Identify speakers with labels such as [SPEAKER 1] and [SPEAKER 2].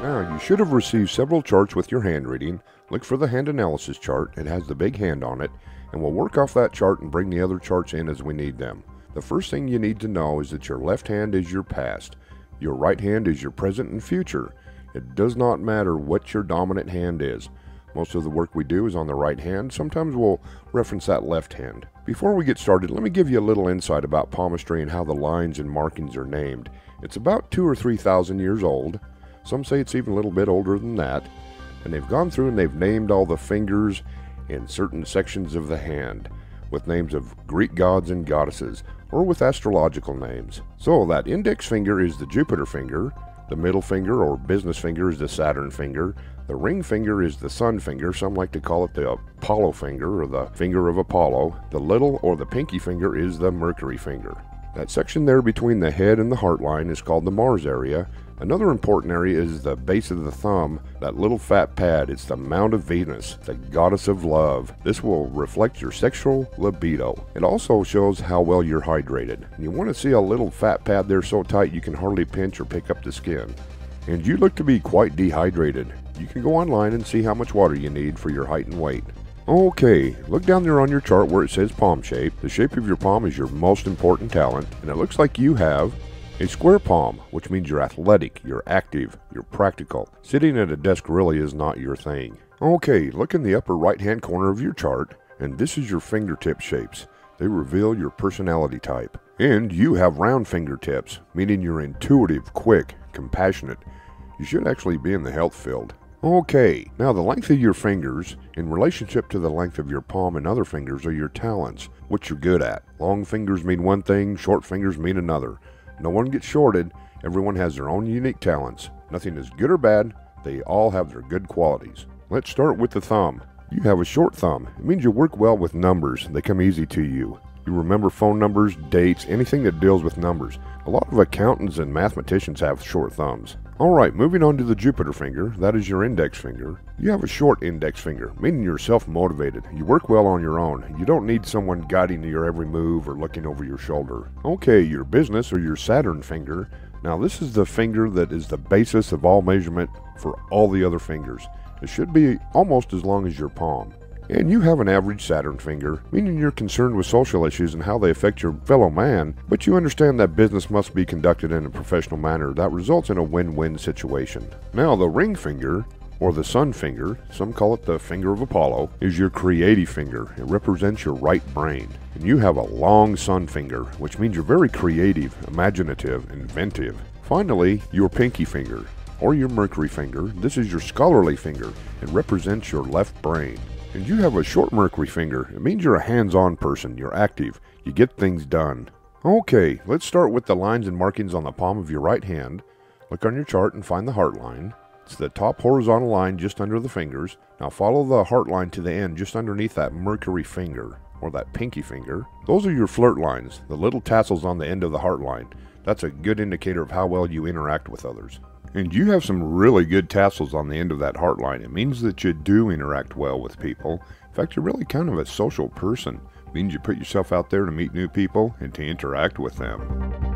[SPEAKER 1] Now, you should have received several charts with your handwriting. Look for the hand analysis chart. It has the big hand on it, and we'll work off that chart and bring the other charts in as we need them. The first thing you need to know is that your left hand is your past. Your right hand is your present and future. It does not matter what your dominant hand is. Most of the work we do is on the right hand. Sometimes we'll reference that left hand. Before we get started, let me give you a little insight about palmistry and how the lines and markings are named. It's about 2,000 or 3,000 years old. Some say it's even a little bit older than that. And they've gone through and they've named all the fingers in certain sections of the hand with names of Greek gods and goddesses, or with astrological names. So that index finger is the Jupiter finger, the middle finger or business finger is the Saturn finger, the ring finger is the Sun finger, some like to call it the Apollo finger or the finger of Apollo, the little or the pinky finger is the Mercury finger. That section there between the head and the heart line is called the Mars area. Another important area is the base of the thumb, that little fat pad. It's the Mount of Venus, the goddess of love. This will reflect your sexual libido. It also shows how well you're hydrated. You want to see a little fat pad there so tight you can hardly pinch or pick up the skin. And you look to be quite dehydrated. You can go online and see how much water you need for your height and weight. Okay, look down there on your chart where it says palm shape. The shape of your palm is your most important talent, and it looks like you have a square palm, which means you're athletic, you're active, you're practical. Sitting at a desk really is not your thing. Okay, look in the upper right-hand corner of your chart, and this is your fingertip shapes. They reveal your personality type. And you have round fingertips, meaning you're intuitive, quick, compassionate. You should actually be in the health field. Okay, now the length of your fingers in relationship to the length of your palm and other fingers are your talents, what you're good at. Long fingers mean one thing, short fingers mean another. No one gets shorted. Everyone has their own unique talents. Nothing is good or bad. They all have their good qualities. Let's start with the thumb. You have a short thumb. It means you work well with numbers. They come easy to you. You remember phone numbers, dates, anything that deals with numbers. A lot of accountants and mathematicians have short thumbs. Alright, moving on to the Jupiter finger. That is your index finger. You have a short index finger, meaning you're self-motivated. You work well on your own. You don't need someone guiding your every move or looking over your shoulder. Okay, your business or your Saturn finger. Now this is the finger that is the basis of all measurement for all the other fingers. It should be almost as long as your palm. And you have an average Saturn finger, meaning you're concerned with social issues and how they affect your fellow man, but you understand that business must be conducted in a professional manner that results in a win-win situation. Now the ring finger, or the sun finger, some call it the finger of Apollo, is your creative finger. It represents your right brain. And you have a long sun finger, which means you're very creative, imaginative, inventive. Finally, your pinky finger, or your Mercury finger. This is your scholarly finger. It represents your left brain. And you have a short Mercury finger. It means you're a hands-on person. You're active. You get things done. Okay, let's start with the lines and markings on the palm of your right hand. Look on your chart and find the heart line. It's the top horizontal line just under the fingers. Now follow the heart line to the end just underneath that Mercury finger, or that pinky finger. Those are your flirt lines, the little tassels on the end of the heart line. That's a good indicator of how well you interact with others. And you have some really good tassels on the end of that heart line. It means that you do interact well with people. In fact, you're really kind of a social person. It means you put yourself out there to meet new people and to interact with them.